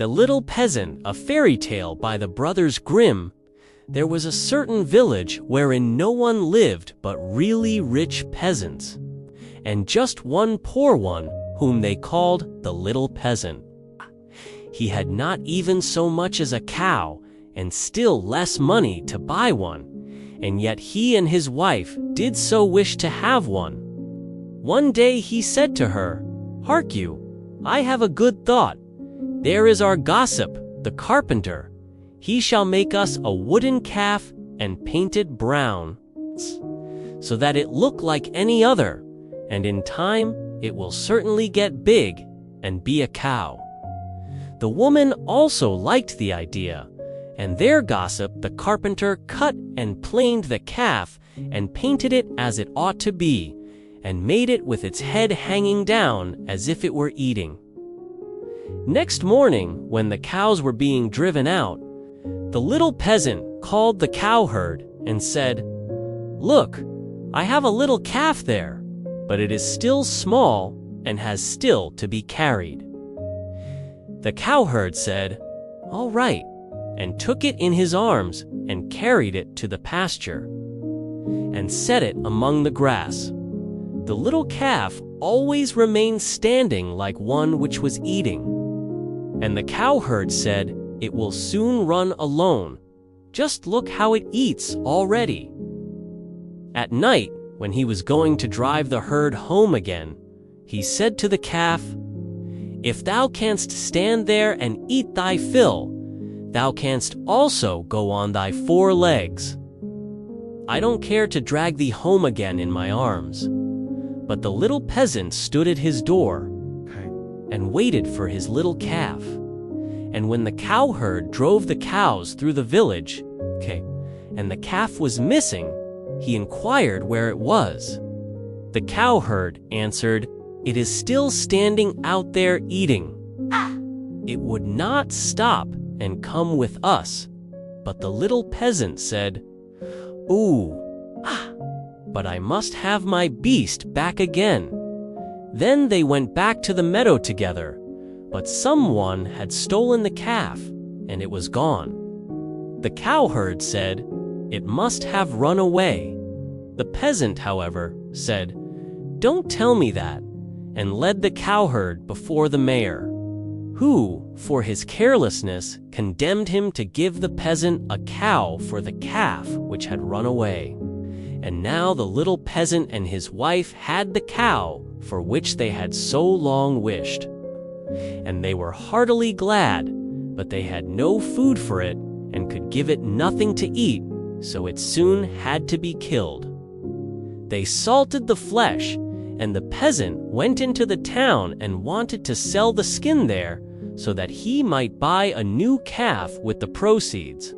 The Little Peasant, a fairy tale by the Brothers Grimm. There was a certain village wherein no one lived but really rich peasants, and just one poor one whom they called the Little Peasant. He had not even so much as a cow, and still less money to buy one, and yet he and his wife did so wish to have one. One day he said to her, "Hark you, I have a good thought. There is our gossip, the carpenter. He shall make us a wooden calf and paint it brown, so that it look like any other, and in time it will certainly get big and be a cow." The woman also liked the idea, and their gossip the carpenter cut and planed the calf and painted it as it ought to be, and made it with its head hanging down as if it were eating. Next morning, when the cows were being driven out, the Little Peasant called the cowherd and said, "Look, I have a little calf there, but it is still small and has still to be carried." The cowherd said, "All right," and took it in his arms and carried it to the pasture and set it among the grass. The little calf always remained standing like one which was eating. And the cowherd said, "It will soon run alone. Just look how it eats already." At night, when he was going to drive the herd home again, he said to the calf, "If thou canst stand there and eat thy fill, thou canst also go on thy 4 legs. I don't care to drag thee home again in my arms." But the Little Peasant stood at his door and waited for his little calf. And when the cowherd drove the cows through the village, and the calf was missing, he inquired where it was. The cowherd answered, "It is still standing out there eating. It would not stop and come with us." But the Little Peasant said, "Ooh, but I must have my beast back again." Then they went back to the meadow together, but someone had stolen the calf, and it was gone. The cowherd said, "It must have run away." The peasant, however, said, "Don't tell me that," and led the cowherd before the mayor, who, for his carelessness, condemned him to give the peasant a cow for the calf which had run away. And now the Little Peasant and his wife had the cow for which they had so long wished. And they were heartily glad, but they had no food for it and could give it nothing to eat, so it soon had to be killed. They salted the flesh, and the peasant went into the town and wanted to sell the skin there so that he might buy a new calf with the proceeds.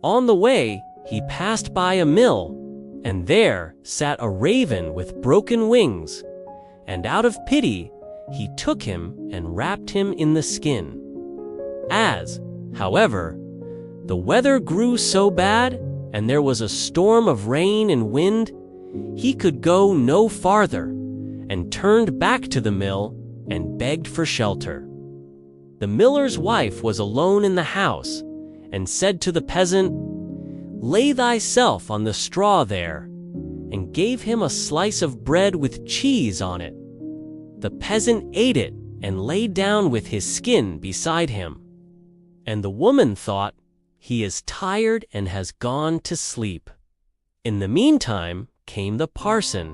On the way, he passed by a mill, and there sat a raven with broken wings, and out of pity he took him and wrapped him in the skin. As, however, the weather grew so bad, and there was a storm of rain and wind, he could go no farther, and turned back to the mill and begged for shelter. The miller's wife was alone in the house, and said to the peasant, "Lay thyself on the straw there," and gave him a slice of bread with cheese on it. The peasant ate it and lay down with his skin beside him. And the woman thought, "He is tired and has gone to sleep." In the meantime came the parson.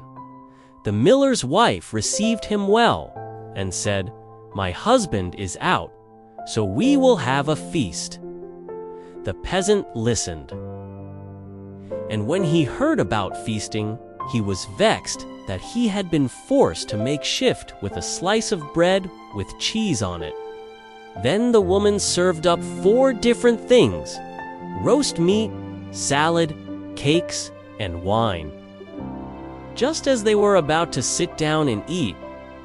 The miller's wife received him well, and said, "My husband is out, so we will have a feast." The peasant listened. And when he heard about feasting, he was vexed that he had been forced to make shift with a slice of bread with cheese on it. Then the woman served up 4 different things: roast meat, salad, cakes, and wine. Just as they were about to sit down and eat,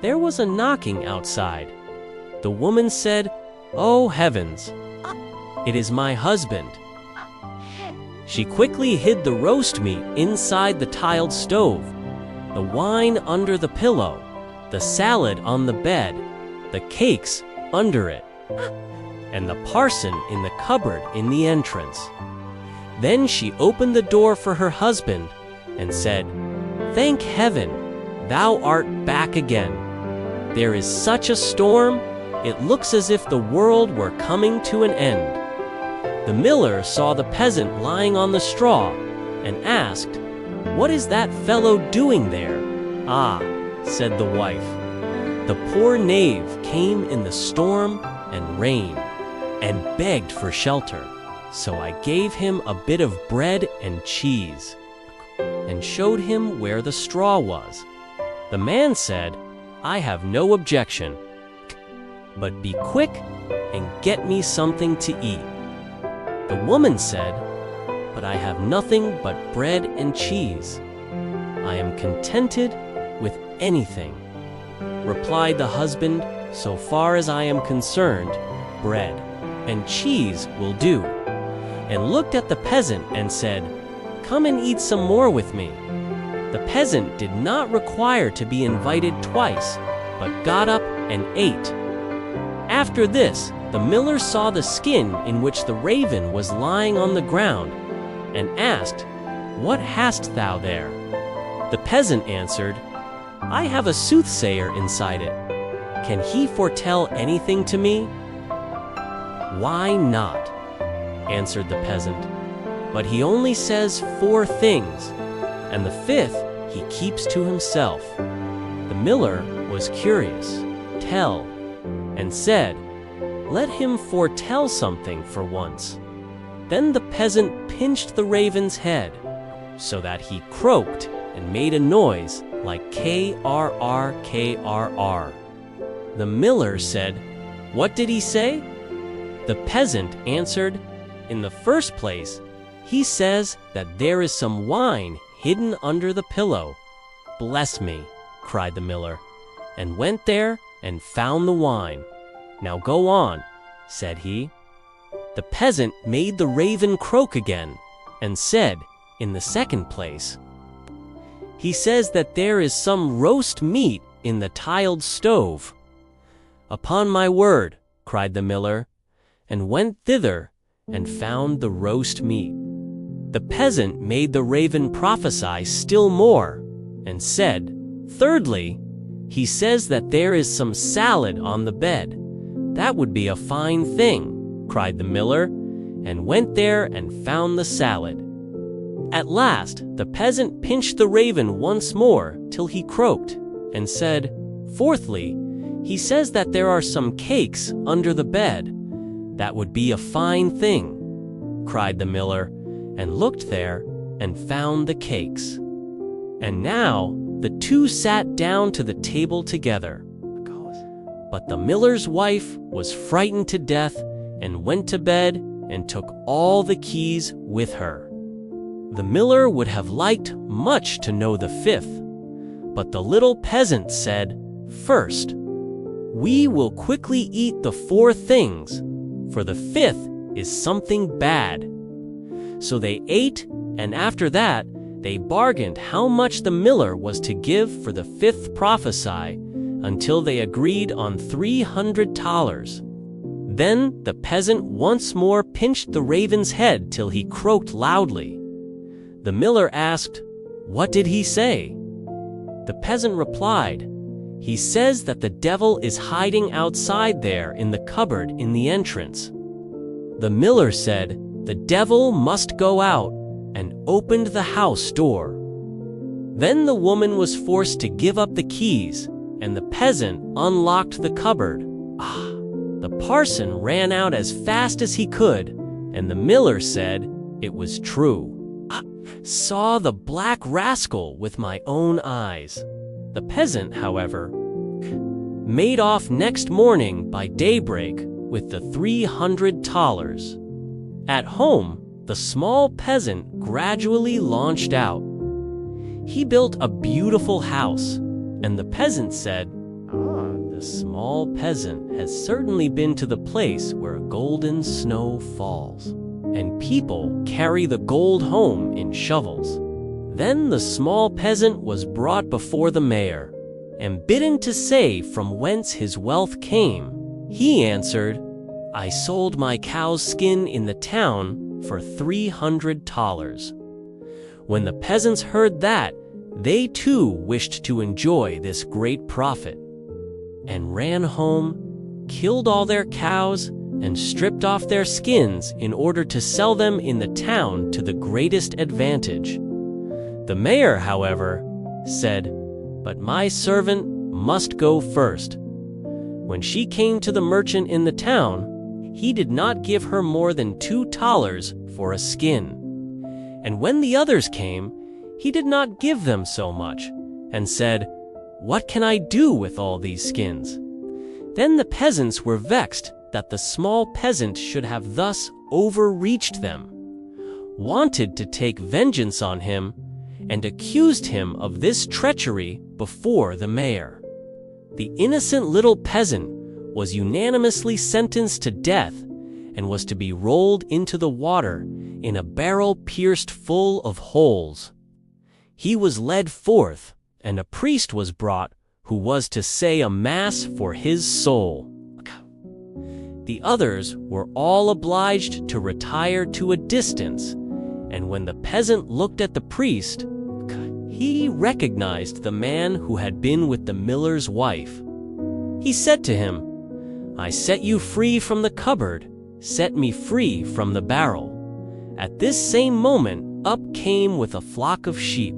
there was a knocking outside. The woman said, "Oh heavens, it is my husband." She quickly hid the roast meat inside the tiled stove, the wine under the pillow, the salad on the bed, the cakes under it, and the parson in the cupboard in the entrance. Then she opened the door for her husband and said, "Thank heaven, thou art back again. There is such a storm, it looks as if the world were coming to an end." The miller saw the peasant lying on the straw and asked, "What is that fellow doing there?" "Ah," said the wife, "the poor knave came in the storm and rain and begged for shelter. So I gave him a bit of bread and cheese and showed him where the straw was." The man said, "I have no objection, but be quick and get me something to eat." The woman said, "But I have nothing but bread and cheese. I am contented with anything." Replied the husband, "So far as I am concerned, bread and cheese will do," and looked at the peasant and said, "Come and eat some more with me." The peasant did not require to be invited twice, but got up and ate. After this, the miller saw the skin in which the raven was lying on the ground, and asked, "What hast thou there?" The peasant answered, "I have a soothsayer inside it. Can he foretell anything to me?" "Why not?" answered the peasant. "But he only says 4 things, and the 5th he keeps to himself." The miller was curious. "Tell," and said, "Let him foretell something for once." Then the peasant pinched the raven's head, so that he croaked and made a noise like krr, krr. The miller said, "What did he say?" The peasant answered, "In the first place, he says that there is some wine hidden under the pillow." "Bless me," cried the miller, and went there and found the wine. "Now go on," said he. The peasant made the raven croak again, and said, in the second place, "He says that there is some roast meat in the tiled stove." "Upon my word," cried the miller, and went thither and found the roast meat. The peasant made the raven prophesy still more, and said, "Thirdly, he says that there is some salad on the bed." "That would be a fine thing," cried the miller, and went there and found the salad. At last the peasant pinched the raven once more till he croaked, and said, "Fourthly, he says that there are some cakes under the bed." "That would be a fine thing," cried the miller, and looked there and found the cakes. And now the two sat down to the table together. But the miller's wife was frightened to death and went to bed and took all the keys with her. The miller would have liked much to know the 5th, but the little peasant said, "First, we will quickly eat the 4 things, for the 5th is something bad." So they ate, and after that they bargained how much the miller was to give for the 5th prophecy, until they agreed on 300 thalers. Then the peasant once more pinched the raven's head till he croaked loudly. The miller asked, "What did he say?" The peasant replied, "He says that the devil is hiding outside there in the cupboard in the entrance." The miller said, "The devil must go out," and opened the house door. Then the woman was forced to give up the keys, and the peasant unlocked the cupboard. The parson ran out as fast as he could, and the miller said it was true. "I saw the black rascal with my own eyes." The peasant, however, made off next morning by daybreak with the 300 thalers. At home, the small peasant gradually launched out. He built a beautiful house, and the peasant said, "The small peasant has certainly been to the place where golden snow falls, and people carry the gold home in shovels." Then the small peasant was brought before the mayor, and bidden to say from whence his wealth came. He answered, I sold my cow's skin in the town for 300 thalers. When the peasants heard that, they too wished to enjoy this great profit, and ran home, killed all their cows, and stripped off their skins in order to sell them in the town to the greatest advantage. The mayor, however, said, "But my servant must go first." When she came to the merchant in the town, he did not give her more than 2 thalers for a skin. And when the others came, he did not give them so much, and said, "What can I do with all these skins?" Then the peasants were vexed that the small peasant should have thus overreached them, wanted to take vengeance on him, and accused him of this treachery before the mayor. The innocent little peasant was unanimously sentenced to death and was to be rolled into the water in a barrel pierced full of holes. He was led forth, and a priest was brought who was to say a mass for his soul. The others were all obliged to retire to a distance, and when the peasant looked at the priest, he recognized the man who had been with the miller's wife. He said to him, "I set you free from the cupboard, set me free from the barrel." At this same moment, up came with a flock of sheep.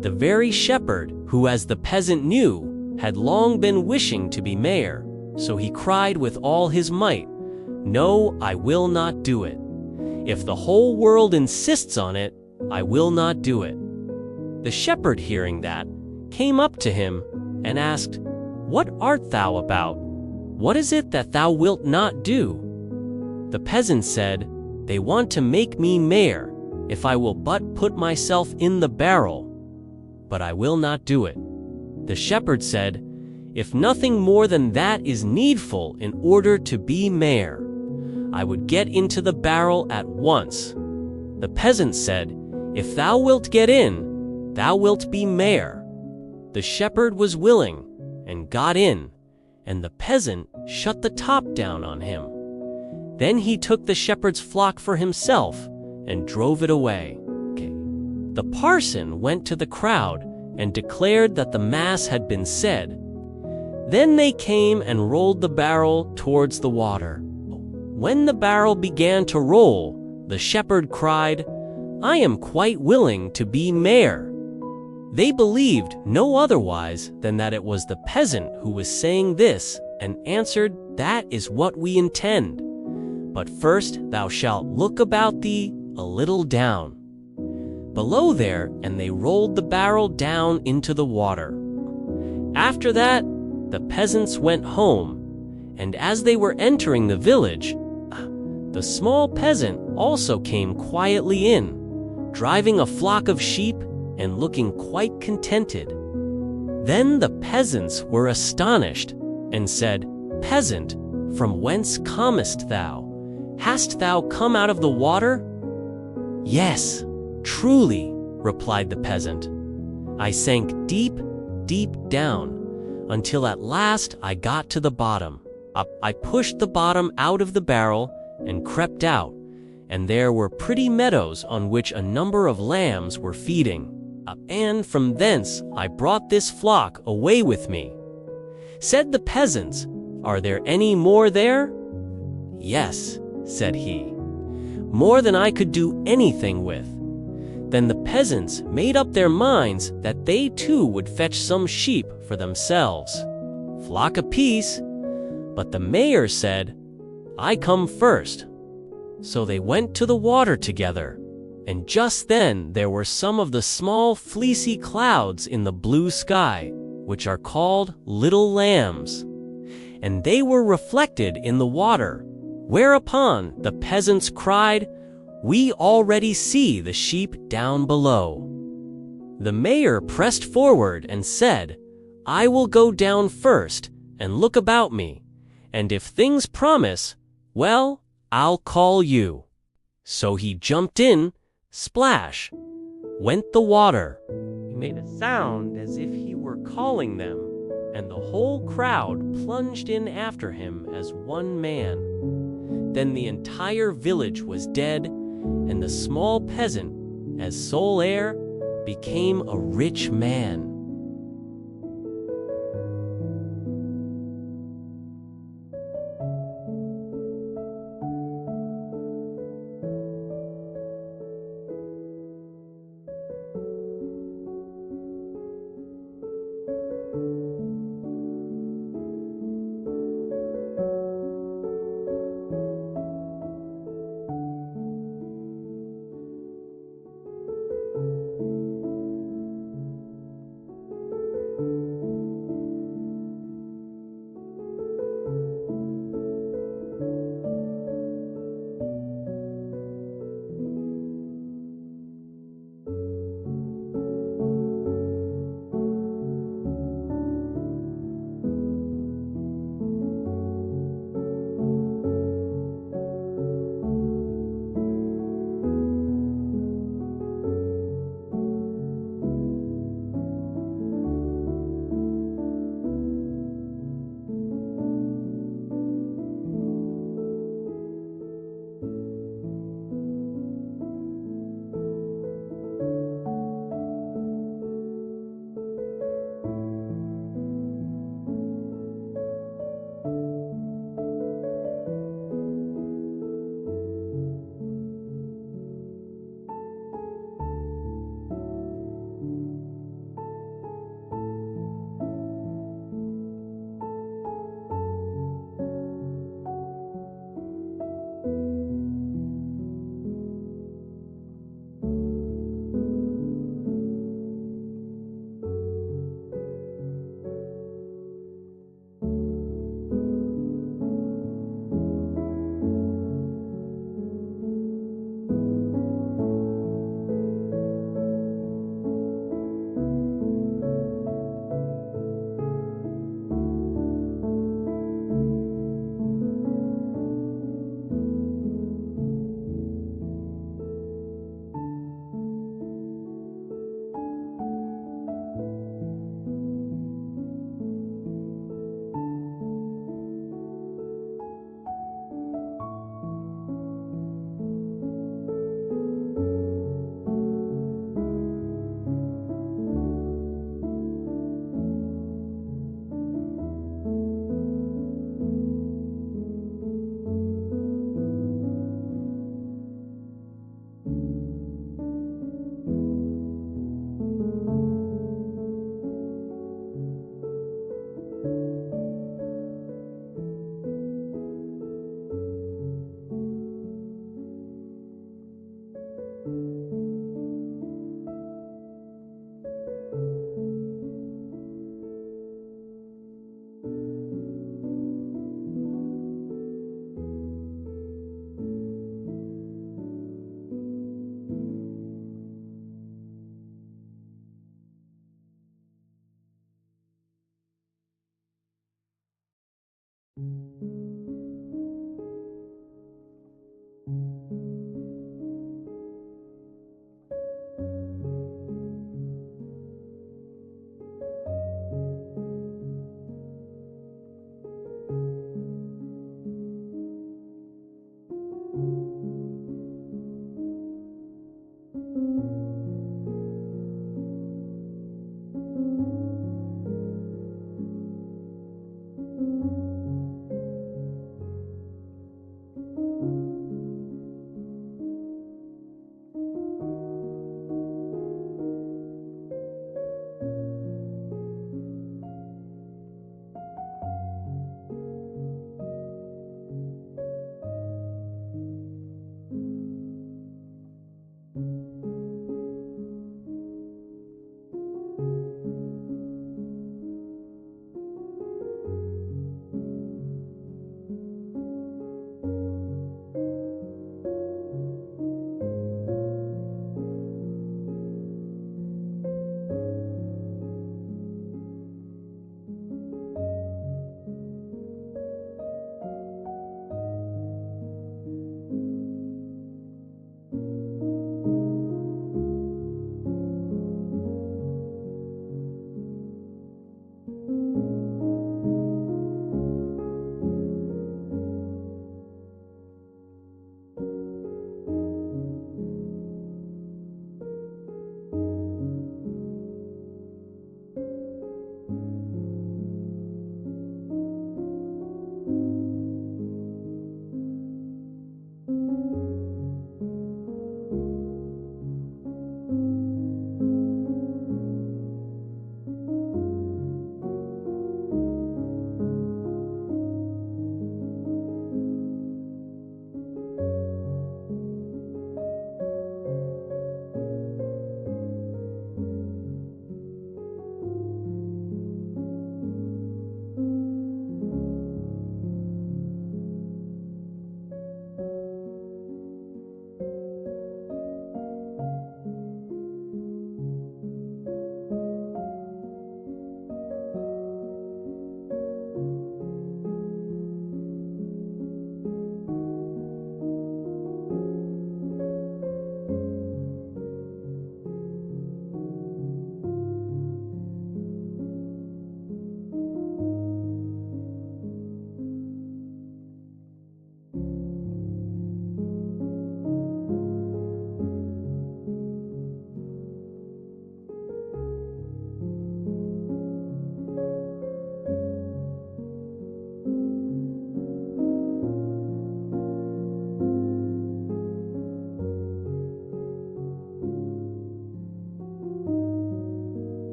The very shepherd, who, as the peasant knew, had long been wishing to be mayor, so he cried with all his might, "No, I will not do it. If the whole world insists on it, I will not do it." The shepherd, hearing that, came up to him and asked, "What art thou about? What is it that thou wilt not do?" The peasant said, "They want to make me mayor, if I will but put myself in the barrel, but I will not do it." The shepherd said, "If nothing more than that is needful in order to be mayor, I would get into the barrel at once." The peasant said, "If thou wilt get in, thou wilt be mayor." The shepherd was willing, and got in, and the peasant shut the top down on him. Then he took the shepherd's flock for himself, and drove it away. The parson went to the crowd, and declared that the mass had been said. Then they came and rolled the barrel towards the water. When the barrel began to roll, the shepherd cried, "I am quite willing to be mayor." They believed no otherwise than that it was the peasant who was saying this, and answered, "That is what we intend. But first thou shalt look about thee a little down below there," and they rolled the barrel down into the water. After that, the peasants went home, and as they were entering the village, the small peasant also came quietly in, driving a flock of sheep and looking quite contented. Then the peasants were astonished, and said, "Peasant, from whence comest thou? Hast thou come out of the water?" "Yes, truly," replied the peasant. "I sank deep, deep down, until at last I got to the bottom. I pushed the bottom out of the barrel, and crept out, and there were pretty meadows on which a number of lambs were feeding. And from thence I brought this flock away with me." Said the peasants, "Are there any more there?" "Yes," said he, "more than I could do anything with." Then the peasants made up their minds that they too would fetch some sheep for themselves, flock apiece. But the mayor said, "I come first." So they went to the water together, and just then there were some of the small fleecy clouds in the blue sky, which are called little lambs, and they were reflected in the water, whereupon the peasants cried, "We already see the sheep down below." The mayor pressed forward and said, "I will go down first and look about me, and if things promise, well, I'll call you." So he jumped in, splash, went the water. He made a sound as if he were calling them, and the whole crowd plunged in after him as one man. Then the entire village was dead, and the small peasant, as sole heir, became a rich man.